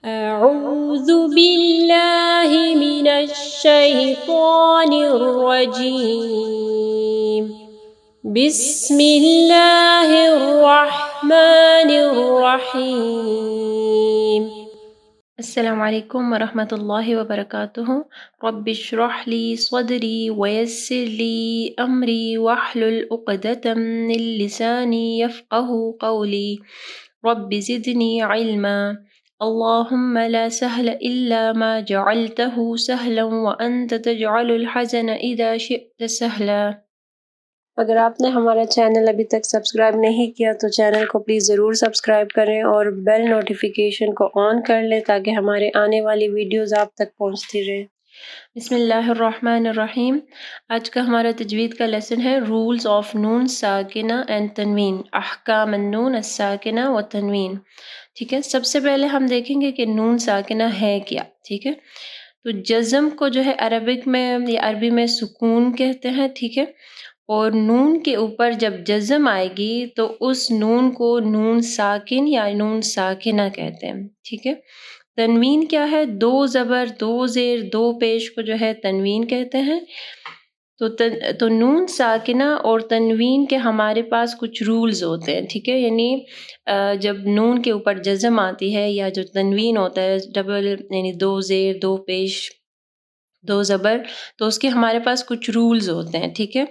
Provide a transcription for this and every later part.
أعوذ بالله من الشيطان الرجيم بسم الله الرحمن الرحيم السلام علیکم ورحمۃ اللہ وبرکاتہ. رب اشرح لی صدری ویسر لی امری واحلل عقدۃ من لسانی یفقهوا قولی رب زدنی علما. اللہم لا سهل الا ما جعلته سهلا وانت تجعل الحزن اذا شئت سهلا. اگر آپ نے ہمارا چینل ابھی تک سبسکرائب نہیں کیا تو چینل کو پلیز ضرور سبسکرائب کریں اور بیل نوٹیفیکیشن کو آن کر لیں تاکہ ہمارے آنے والی ویڈیوز آپ تک پہنچتی رہیں. بسم اللہ الرحمن الرحیم. آج کا ہمارا تجوید کا لیسن ہے رولز آف نون ساکنہ اینڈ تنوین، احکام النون الساکنہ و تنوین. ٹھیک ہے، سب سے پہلے ہم دیکھیں گے کہ نون ساکنہ ہے کیا. ٹھیک ہے، تو جزم کو جو ہے عربک میں یا عربی میں سکون کہتے ہیں. ٹھیک ہے، اور نون کے اوپر جب جزم آئے گی تو اس نون کو نون ساکن یا نون ساکنہ کہتے ہیں. ٹھیک ہے، تنوین کیا ہے؟ دو زبر، دو زیر، دو پیش کو جو ہے تنوین کہتے ہیں. تو نون ساکنہ اور تنوین کے ہمارے پاس کچھ رولز ہوتے ہیں. ٹھیک ہے، یعنی جب نون کے اوپر جزم آتی ہے یا جو تنوین ہوتا ہے ڈبل، یعنی دو زیر، دو پیش، دو زبر، تو اس کے ہمارے پاس کچھ رولز ہوتے ہیں. ٹھیک ہے،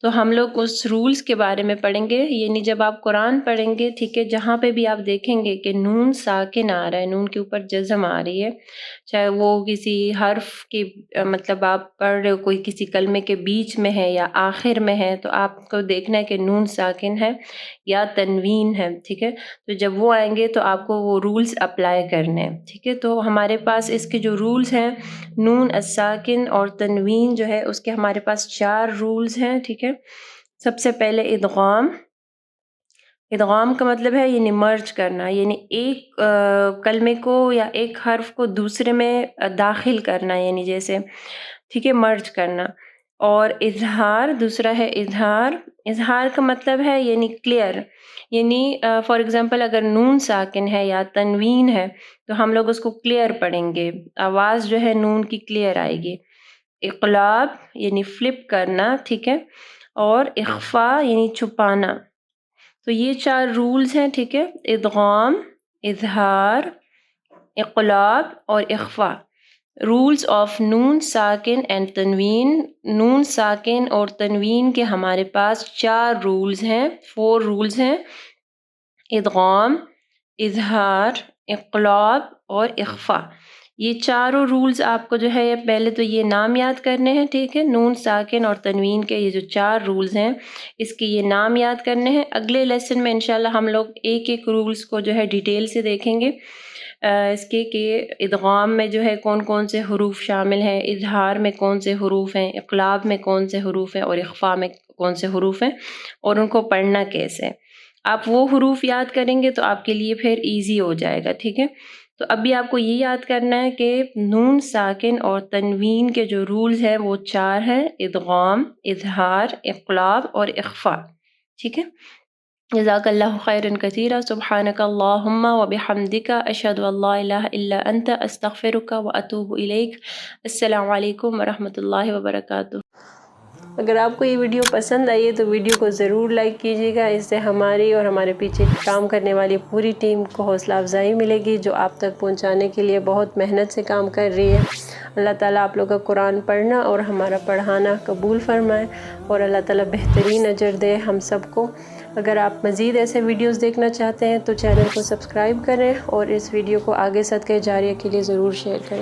تو ہم لوگ اس رولز کے بارے میں پڑھیں گے. یعنی جب آپ قرآن پڑھیں گے، ٹھیک ہے، جہاں پہ بھی آپ دیکھیں گے کہ نون ساکن آ رہا ہے، نون کے اوپر جزم آ رہی ہے، چاہے وہ کسی حرف کی مطلب آپ پڑھ رہے ہو، کوئی کسی کلمے کے بیچ میں ہے یا آخر میں ہے، تو آپ کو دیکھنا ہے کہ نون ساکن ہے یا تنوین ہے. ٹھیک ہے، تو جب وہ آئیں گے تو آپ کو وہ رولز اپلائی کرنے ہیں. ٹھیک ہے، تو ہمارے پاس اس کے جو رولز ہیں نون الساکن اور تنوین جو ہے اس کے ہمارے پاس 4 رولز ہیں. ٹھیک ہے، سب سے پہلے ادغام. ادغام کا مطلب ہے یعنی مرج کرنا، یعنی ایک کلمے کو یا ایک حرف کو دوسرے میں داخل کرنا، یعنی جیسے ٹھیک ہے مرج کرنا. اور اظہار، دوسرا ہے اظہار. اظہار کا مطلب ہے یعنی کلیئر، یعنی فار ایگزامپل اگر نون ساکن ہے یا تنوین ہے تو ہم لوگ اس کو کلیئر پڑھیں گے، آواز جو ہے نون کی کلیئر آئے گی. اقلاب یعنی فلپ کرنا. ٹھیک ہے، اور اخفا یعنی چھپانا. تو یہ 4 رولز ہیں. ٹھیک ہے، ادغام، اظہار، اقلاب اور اخفا. رولز آف نون ساکن اینڈ تنوین. نون ساکن اور تنوین کے ہمارے پاس 4 رولز ہیں، 4 رولز ہیں: ادغام، اظہار، اقلاب اور اخفا. یہ چاروں رولز آپ کو جو ہے پہلے تو یہ نام یاد کرنے ہیں. ٹھیک ہے، نون ساکن اور تنوین کے یہ جو 4 رولز ہیں اس کے یہ نام یاد کرنے ہیں. اگلے لیسن میں انشاءاللہ ہم لوگ ایک ایک رولز کو جو ہے ڈیٹیل سے دیکھیں گے اس کے کہ ادغام میں جو ہے کون کون سے حروف شامل ہیں، اظہار میں کون سے حروف ہیں، اقلاب میں کون سے حروف ہیں اور اخفا میں کون سے حروف ہیں اور ان کو پڑھنا کیسے. آپ وہ حروف یاد کریں گے تو آپ کے لیے پھر ایزی ہو جائے گا. ٹھیک ہے، تو ابھی آپ کو یہ یاد کرنا ہے کہ نون ساکن اور تنوین کے جو رولز ہیں وہ 4 ہیں: ادغام، اظہار، اقلاب اور اخفا. ٹھیک ہے، جزاک اللہ خیرا کثیرا. سبحانک اللہم وبحمدک، اشہد ان لا الہ الا انت، استغفرک واتوب الیک. السلام علیکم ورحمۃ اللہ وبرکاتہ. اگر آپ کو یہ ویڈیو پسند آئی ہے تو ویڈیو کو ضرور لائک کیجیے گا. اس سے ہماری اور ہمارے پیچھے کام کرنے والی پوری ٹیم کو حوصلہ افزائی ملے گی جو آپ تک پہنچانے کے لیے بہت محنت سے کام کر رہی ہے. اللہ تعالیٰ آپ لوگوں کا قرآن پڑھنا اور ہمارا پڑھانا قبول فرمائے اور اللہ تعالیٰ بہترین اجر دے ہم سب کو. اگر آپ مزید ایسے ویڈیوز دیکھنا چاہتے ہیں تو چینل کو سبسکرائب کریں اور اس ویڈیو کو آگے صدقہ جاریہ کے لیے ضرور شیئر کریں.